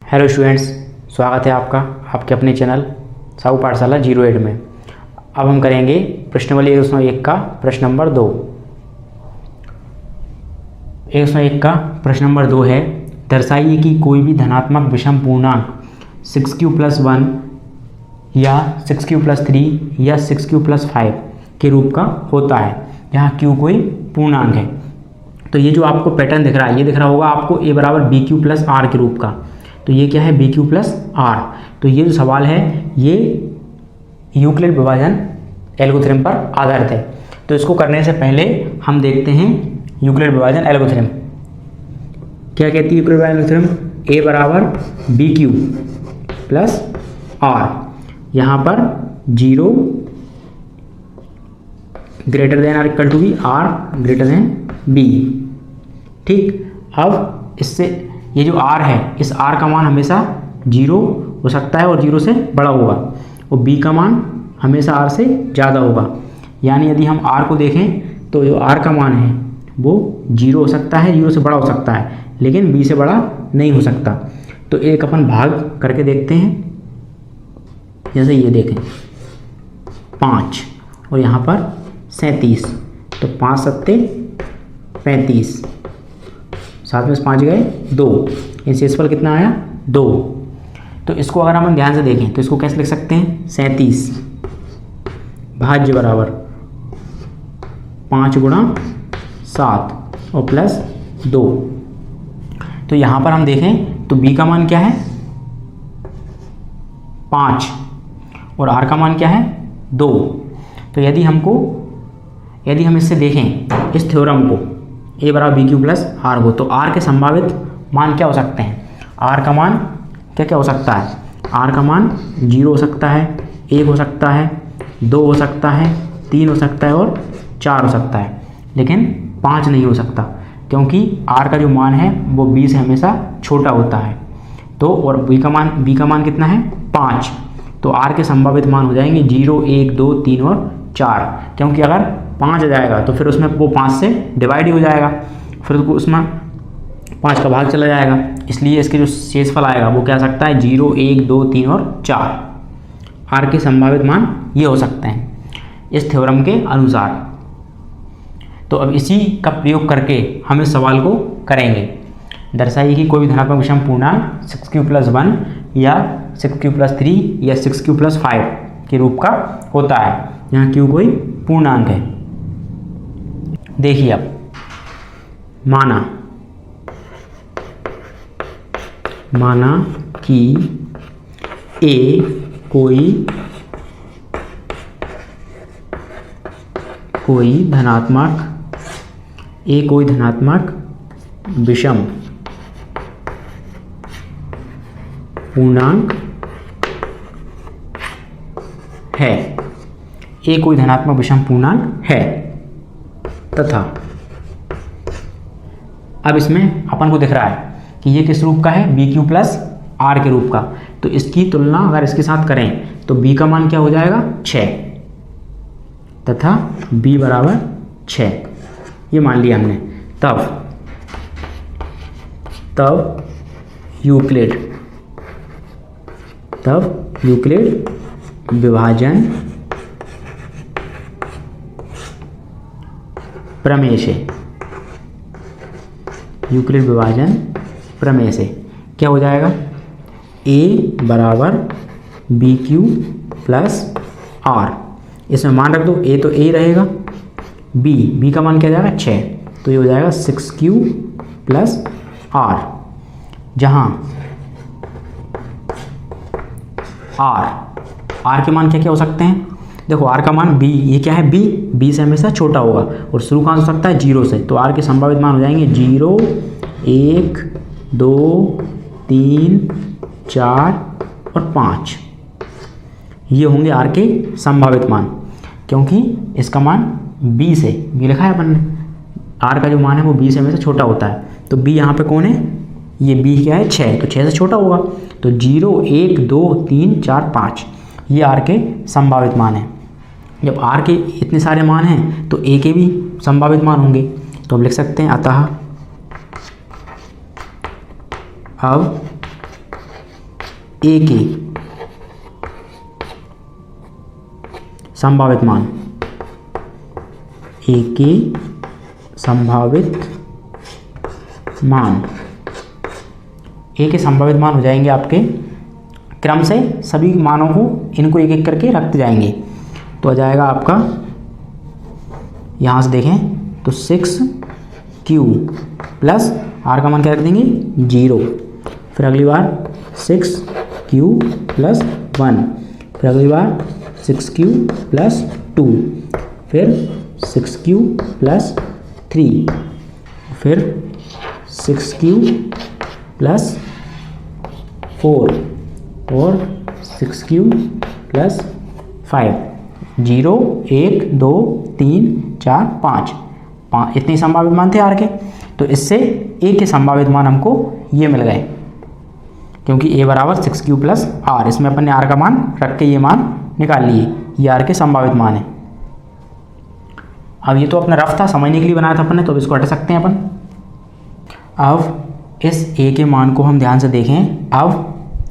Hello students, स्वागत है आपका आपके अपने चैनल साहू पाठशाला 08 में। अब हम करेंगे प्रश्नावली 101 का प्रश्न नंबर 2। 101 का प्रश्न नंबर 2 है, दर्शाइए कि कोई भी धनात्मक विषम पूर्णांक 6q+1 या 6q+3 या 6q+5 के रूप का होता है, जहाँ q कोई पूर्णांक है। तो ये जो आपको पैटर्न दिख रहा है, ये दिख रहा होगा आपको a बराबर bq+r के रूप का। तो ये क्या है, bq+r। तो ये जो सवाल है ये यूक्लिड विभाजन एल्गोरिथम पर आधारित है। तो इसको करने से पहले हम देखते हैं यूक्लिड विभाजन एल्गोरिथम क्या कहती है। यूक्लिड विभाजन एल्गोरिथम a बराबर bq+r, यहाँ पर 0 greater than or equal to B, r greater than b। ठीक, अब इससे ये जो r है, इस r का मान हमेशा 0 हो सकता है और 0 से बड़ा होगा, और b का मान हमेशा r से ज़्यादा होगा। यानी यदि हम r को देखें तो जो r का मान है वो 0 हो सकता है, 0 से बड़ा हो सकता है, लेकिन b से बड़ा नहीं हो सकता। तो एक अपन भाग करके देखते हैं। जैसे ये देखें 5 और यहाँ पर 37, तो 5 सत्ते 35, साथ में 5 गए 2, इन शेषफल कितना आया 2। तो इसको अगर हम ध्यान से देखें तो इसको कैसे लिख सकते हैं, 37 भाज्य बराबर 5 गुणा 7 और प्लस 2। तो यहाँ पर हम देखें तो b का मान क्या है 5 और r का मान क्या है 2। तो यदि हम इससे देखें इस थ्योरम को a बराबर bq+r को, तो r के संभावित मान क्या हो सकते हैं। r का मान क्या हो सकता है, r का मान 0 हो सकता है, 1 हो सकता है, 2 हो सकता है, 3 हो सकता है और 4 हो सकता है, लेकिन 5 नहीं हो सकता, क्योंकि r का जो मान है वो b से हमेशा छोटा होता है। तो और b का मान कितना है 5। तो r के संभावित मान हो जाएंगे 0, 1, 2, 3 और 4, क्योंकि अगर 5 आ जाएगा तो फिर उसमें वो 5 से डिवाइड ही हो जाएगा, फिर उसमें 5 का भाग चला जाएगा। इसलिए इसके जो शेषफल आएगा वो क्या आ सकता है 0, 1, 2, 3 और 4। r के संभावित मान ये हो सकते हैं इस थ्योरम के अनुसार। तो अब इसी का प्रयोग करके हम इस सवाल को करेंगे। दर्शाइए कि कोई भी धनात्मक विषम पूर्णांक 6q+1 या 6q+3 या 6q+5 के रूप का होता है, यहाँ q कोई पूर्णांक है। देखिए अब माना कि a कोई धनात्मक विषम पूर्णांक है, a कोई धनात्मक विषम पूर्णांक है तथा अब इसमें अपन को दिख रहा है कि ये किस रूप का है, bq+r के रूप का। तो इसकी तुलना अगर इसके साथ करें तो b का मान क्या हो जाएगा 6 तथा b बराबर 6, ये मान लिया हमने। तब यूक्लिड विभाजन प्रमेय से क्या हो जाएगा, a बराबर bq+r। इसमें मान रख दो, a तो a रहेगा, b का मान क्या जाएगा 6, तो ये हो जाएगा 6q+r, जहाँ r के मान क्या हो सकते हैं। देखो r का मान b, ये क्या है b से हमेशा छोटा होगा और शुरू कहाँ हो सकता है 0 से। तो r के संभावित मान हो जाएंगे 0, 1, 2, 3, 4 और 5। ये होंगे r के संभावित मान, क्योंकि इसका मान b से, ये लिखा है अपन ने, r का जो मान है वो b से हमेशा छोटा होता है। तो b यहाँ पे कौन है, ये b क्या है 6, तो 6 से छोटा होगा। तो 0, 1, 2, 3, 4, 5 ये r के संभावित मान है। जब r के इतने सारे मान हैं तो a के भी संभावित मान होंगे। तो हम लिख सकते हैं अतः अब ए के संभावित मान, ए के संभावित मान, ए के संभावित मान हो जाएंगे आपके क्रम से सभी मानों को इनको एक एक करके रखते जाएंगे। तो आ जाएगा आपका, यहाँ से देखें तो 6q प्लस आर का मान क्या रख देंगे 0, फिर अगली बार 6q प्लस 1, फिर अगली बार 6q प्लस 2, फिर 6q प्लस 3, फिर 6q प्लस 4 और 6q प्लस 5। 0 1 2 3 4 5 इतने संभावित मान थे आर के। तो इससे ए के संभावित मान हमको ये मिल गए, क्योंकि ए बराबर 6q प्लस आर, इसमें अपन ने आर का मान रख के ये मान निकाल लिए, ये आर के संभावित मान है। अब ये तो अपना रफ था, समझने के लिए बनाया था अपन ने, तो अब इसको हटा सकते हैं अपन। अब इस ए के मान को हम ध्यान से देखें।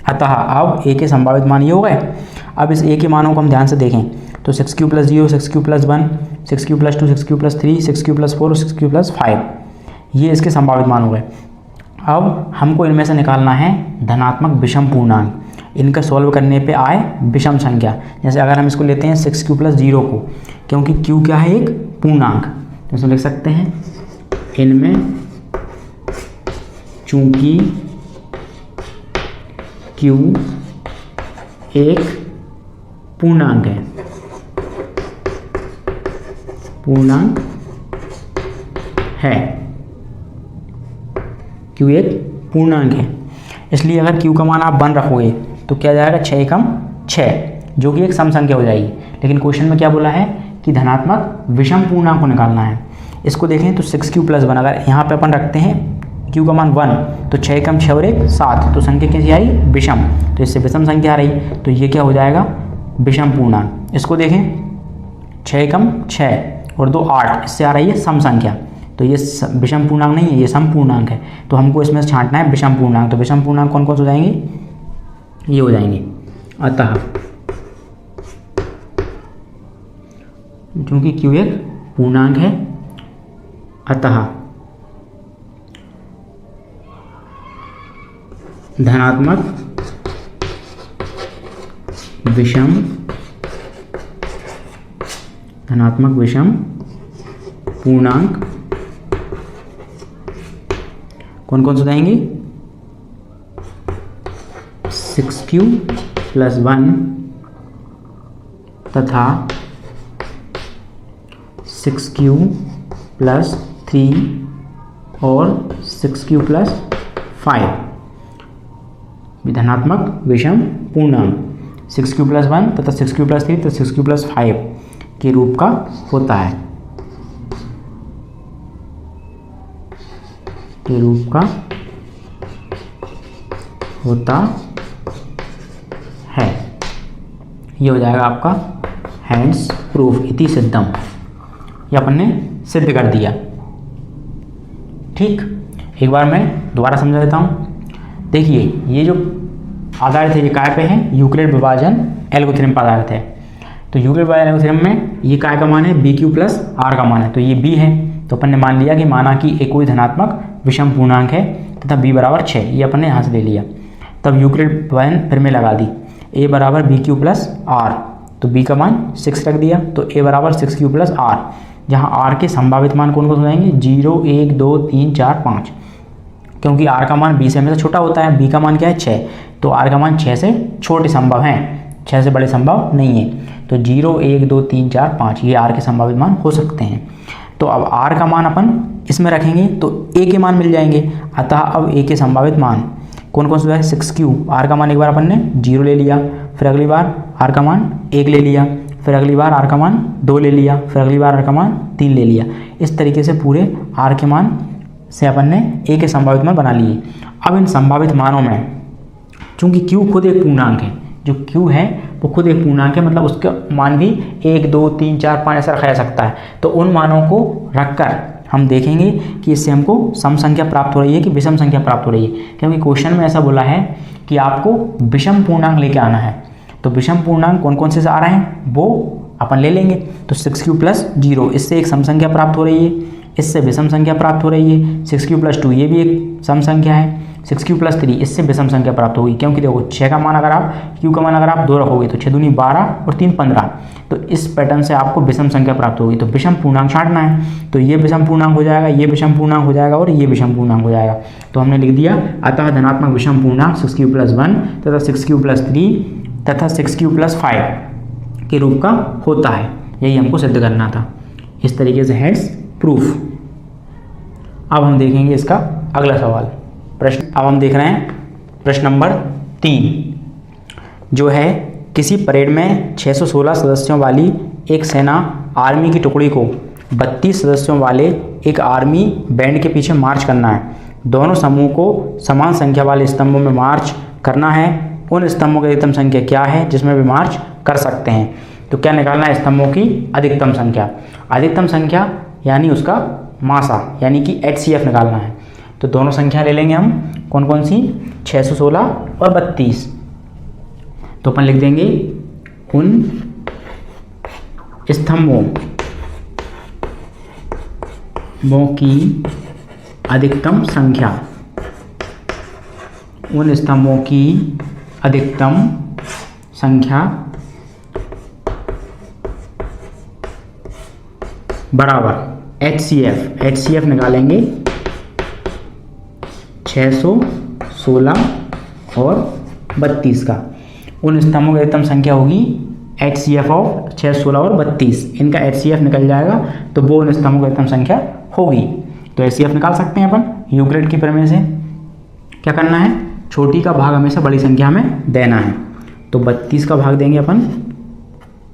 अतः अब ए के संभावित मान ये हो गए। अब इस ए के मानों को हम ध्यान से देखें तो 6q plus 0, 6q plus 1, 6q plus 2, 6q plus 3, 6q plus 4 और 6q प्लस 5, ये इसके संभावित मान हो गए। अब हमको इनमें से निकालना है धनात्मक विषम पूर्णांक। इनका सॉल्व करने पे आए विषम संख्या। जैसे अगर हम इसको लेते हैं 6q प्लस 0 को, क्योंकि q क्या है एक पूर्णांक, तो इसमें लिख सकते हैं इनमें चूंकि q एक पूर्णांक है, q एक पूर्णांक है, इसलिए अगर q का मान आप 1 रखोगे तो क्या जाएगा 6 एकम 6, जो कि एक सम संख्या हो जाएगी। लेकिन क्वेश्चन में क्या बोला है कि धनात्मक विषम पूर्णांक को निकालना है। इसको देखें तो 6q प्लस 1, अगर यहाँ पे अपन रखते हैं q का मान 1 तो 6 एकम 6 और 1 7, तो संख्या कैसी आई विषम, तो इससे विषम संख्या आ रही, तो ये क्या हो जाएगा विषम पूर्णांक। इसको देखें 6 एकम 6 और 2 8, इससे आ रही है सम संख्या, तो ये विषम पूर्णांक नहीं है, ये सम पूर्णांक है। तो हमको इसमें से छांटना है विषम पूर्णांक। तो विषम पूर्णांक कौन कौन से हो जाएंगे, ये हो जाएंगे। अतः क्योंकि q एक पूर्णांक है, अतः धनात्मक विषम पूर्णांक कौन कौन से जाएंगे 6q प्लस 1 तथा 6q प्लस 3 और 6q प्लस 5 धनात्मक विषम पूर्णांक 6q प्लस 1 तथा 6q प्लस 3 तथा 6q प्लस 5 के रूप का होता है, के रूप का होता है। ये हो जाएगा आपका हैंड्स प्रूफ इति सिद्धम, ये अपन ने सिद्ध कर दिया। ठीक, एक बार मैं दोबारा समझा देता हूँ। देखिए ये जो आधारित है ये काय पे है, यूक्लिड विभाजन एल्गोरिथम पर आधारित है। तो यूक्लिड विभाजन एल्गोरिथम में ये काय का मान है BQ प्लस R का मान है, तो ये B है। तो अपन ने मान लिया कि माना कि एक कोई धनात्मक विषम पूर्णांक है तथा B बराबर 6, ये अपन ने यहाँ से ले लिया। तब यूक्लिड विभाजन फिर में लगा दी, A बराबर BQ प्लस R, तो B का मान 6 रख दिया, तो A बराबर 6Q प्लस R, जहाँ R के संभावित मान कौन कौन हो जाएंगे 0 1 2 3 4 5, क्योंकि R का मान B से हमेशा छोटा होता है। B का मान क्या है 6, तो R का मान 6 से छोटे संभव हैं, 6 से बड़े संभव नहीं है। तो 0 1 2 3 4 5 ये R के संभावित मान हो सकते हैं। तो अब R का मान अपन इसमें रखेंगे तो A के मान मिल जाएंगे। अतः अब A के संभावित मान कौन कौन सा है 6Q, R का मान एक बार अपन ने 0 ले लिया, फिर अगली बार R का मान 1 ले लिया, फिर अगली बार R का मान 2 ले लिया, फिर अगली बार R का मान 3 ले लिया। इस तरीके से पूरे R के मान से अपन ने A के संभावित मान बना लिए। अब इन संभावित मानों में चूंकि Q खुद एक पूर्णांक है, जो Q है वो खुद एक पूर्णांक है, मतलब उसका मान भी 1 2 3 4 5 ऐसा रखा जा सकता है। तो उन मानों को रखकर हम देखेंगे कि इससे हमको सम संख्या प्राप्त हो रही है कि विषम संख्या प्राप्त हो रही है, क्योंकि क्वेश्चन में ऐसा बोला है कि आपको विषम पूर्णांक लेके आना है। तो विषम पूर्णांक कौन कौन से आ रहे हैं वो अपन ले लेंगे। तो 6 + 0 इससे एक सम संख्या प्राप्त हो रही है, इससे विषम संख्या प्राप्त हो रही है। 6 + 2 ये भी एक सम संख्या है। 6 + 3 इससे विषम संख्या प्राप्त होगी, क्योंकि देखो 6 का मान अगर आप q का मान अगर आप 2 रखोगे तो 6 दूनी 12 और 3 15, तो इस पैटर्न से आपको विषम संख्या प्राप्त होगी। तो विषम पूर्णांक छांटना है, तो ये विषम पूर्णांक हो जाएगा, ये विषम पूर्णांक हो जाएगा और ये विषम पूर्णांक हो जाएगा। तो हमने लिख दिया अतः धनात्मक विषम पूर्णांक 6q + 1 तथा 6q + 3 तथा 6q + 5 के रूप का होता है। यही हमको सिद्ध करना था। इस तरीके से हेड्स प्रूफ। अब हम देखेंगे इसका अगला सवाल प्रश्न। अब हम देख रहे हैं प्रश्न नंबर 3, जो है किसी परेड में 616 सदस्यों वाली एक सेना आर्मी की टुकड़ी को 32 सदस्यों वाले एक आर्मी बैंड के पीछे मार्च करना है। दोनों समूह को समान संख्या वाले स्तंभों में मार्च करना है। उन स्तंभों की अधिकतम संख्या क्या है जिसमें वे मार्च कर सकते हैं। तो क्या निकालना है, स्तंभों की अधिकतम संख्या। अधिकतम संख्या यानी उसका मासा यानी कि HCF निकालना है। तो दोनों संख्या ले लेंगे हम, कौन कौन सी, 616 और 32। तो अपन लिख देंगे उन स्तंभों की अधिकतम संख्या, उन स्तंभों की अधिकतम संख्या बराबर HCF निकालेंगे 616 और 32 का। उन स्तंभों की अधिकतम संख्या होगी HCF ऑफ 616 और 32, इनका HCF निकल जाएगा तो वो उन स्तंभों की अधिकतम संख्या होगी। तो HCF निकाल सकते हैं अपन यूक्लिड की प्रमेय से। क्या करना है, छोटी का भाग हमेशा बड़ी संख्या में देना है। तो 32 का भाग देंगे अपन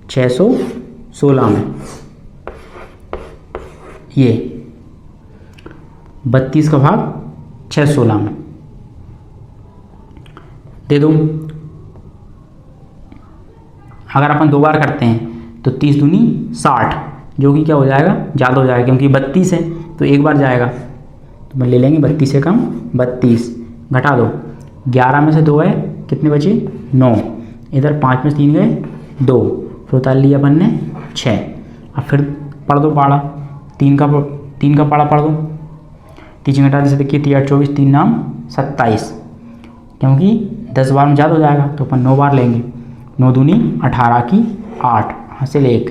616 में, ये 32 का भाग 616 में दे दो। अगर अपन 2 बार करते हैं तो 30 दूनी 60, जो कि क्या हो जाएगा, ज़्यादा हो जाएगा क्योंकि 32 है तो एक बार जाएगा। तो मैं ले लेंगे 32 से कम 32, घटा दो 11 में से 2 है, कितने बचे 9, इधर 5 में से 3 गए 2, फिर उतार लिया अपन ने 6। अब फिर पढ़ दो पाड़ा, 3 का पाड़ा पढ़ दो, 3 घटा से देखिए 3 8 24, 3 नाम 27, क्योंकि 10 बार में ज़्यादा हो जाएगा तो अपन 9 बार लेंगे। 9 दूनी 18 की 8, हासिल 1,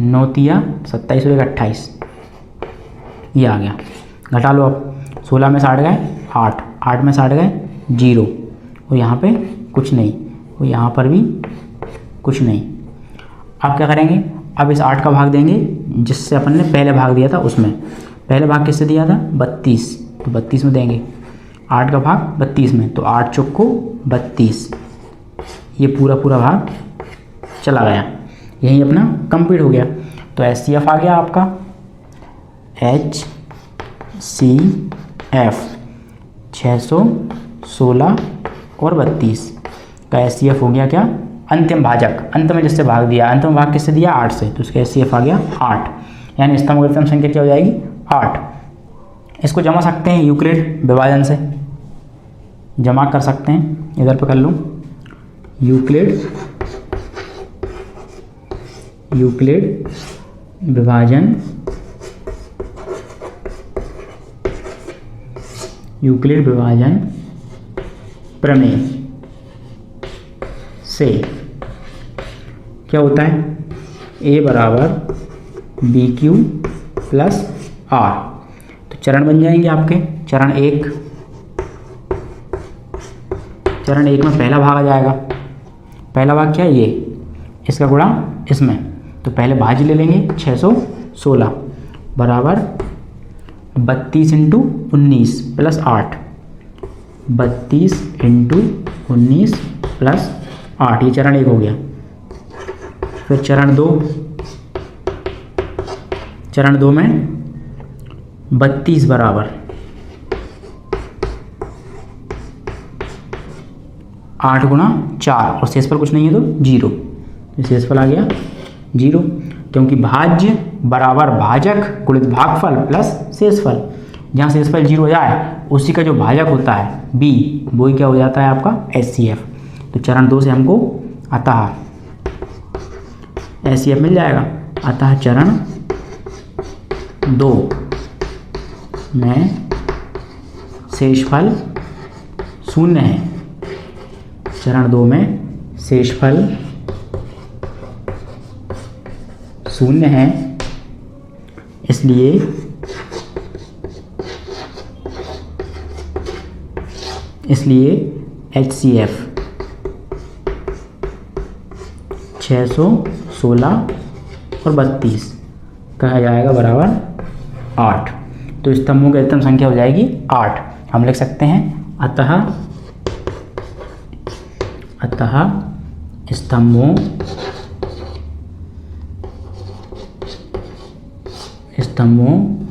9 तिया 27 और 28, ये आ गया। घटा लो अब, 16 में 60 गए 8, 8 में 60 गए 0, और यहाँ पे कुछ नहीं, और यहाँ पर भी कुछ नहीं। अब क्या करेंगे, अब इस 8 का भाग देंगे जिससे अपन ने पहले भाग दिया था उसमें। पहले भाग किससे दिया था, 32, तो 32 में देंगे। 8 का भाग 32 में, तो 8 चौक को 32, ये पूरा भाग चला गया। यही अपना कंप्लीट हो गया। तो HCF आ गया आपका HCF 616 और 32 का HCF हो गया क्या, अंतिम भाजक। अंत में जिससे भाग दिया, अंतिम भाग किससे दिया 8 से, तो उसका HCF आ गया 8, यानी स्तंभ की अधिकतम संख्या क्या हो जाएगी 8। इसको जमा सकते हैं यूक्लिड विभाजन से, जमा कर सकते हैं, इधर पे कर लूँ यूक्लिड विभाजन, यूक्लिड विभाजन प्रमेय से क्या होता है, A बराबर BQ + R। तो चरण बन जाएंगे आपके, चरण 1 में पहला भाग आ जाएगा। पहला भाग क्या है, ये, इसका गुणा इसमें, तो पहले भाज्य ले लेंगे 616 बराबर 32 × 19 + 8, 32 × 19 + 8, ये चरण 1 हो गया। फिर चरण 2 में 32 बराबर 8 × 4, और शेषफल कुछ नहीं है तो 0, शेषफल आ गया 0, क्योंकि भाज्य बराबर भाजक गुणित भागफल प्लस शेषफल। जहाँ शेषफल 0 हो जाए उसी का जो भाजक होता है B, वही क्या हो जाता है आपका HCF। तो चरण 2 से हमको अतः HCF मिल जाएगा। अतः चरण 2 में शेषफल शून्य है। चरण 2 में शेषफल शून्य है, इसलिए HCF 616 और 32 कहा जाएगा बराबर 8। तो स्तंभों की अधिकतम संख्या हो जाएगी 8। हम लिख सकते हैं अतः स्तंभों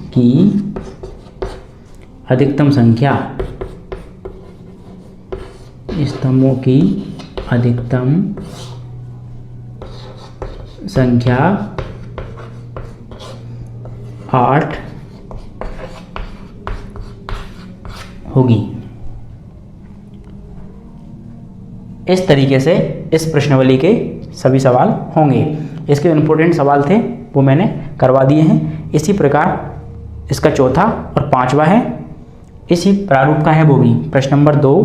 की अधिकतम संख्या 8 होगी। इस तरीके से इस प्रश्नावली के सभी सवाल होंगे। इसके इम्पोर्टेंट सवाल थे वो मैंने करवा दिए हैं। इसी प्रकार इसका चौथा और पांचवा है, इसी प्रारूप का है वो भी। प्रश्न नंबर 2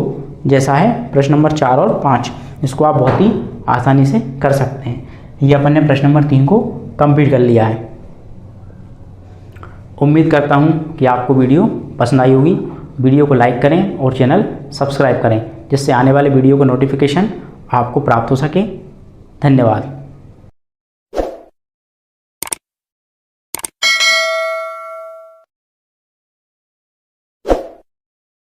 जैसा है प्रश्न नंबर 4 और 5, इसको आप बहुत ही आसानी से कर सकते हैं। ये अपन ने प्रश्न नंबर 3 को कंप्लीट कर लिया है। उम्मीद करता हूँ कि आपको वीडियो पसंद आई होगी। वीडियो को लाइक करें और चैनल सब्सक्राइब करें, जिससे आने वाले वीडियो का नोटिफिकेशन आपको प्राप्त हो सके। धन्यवाद।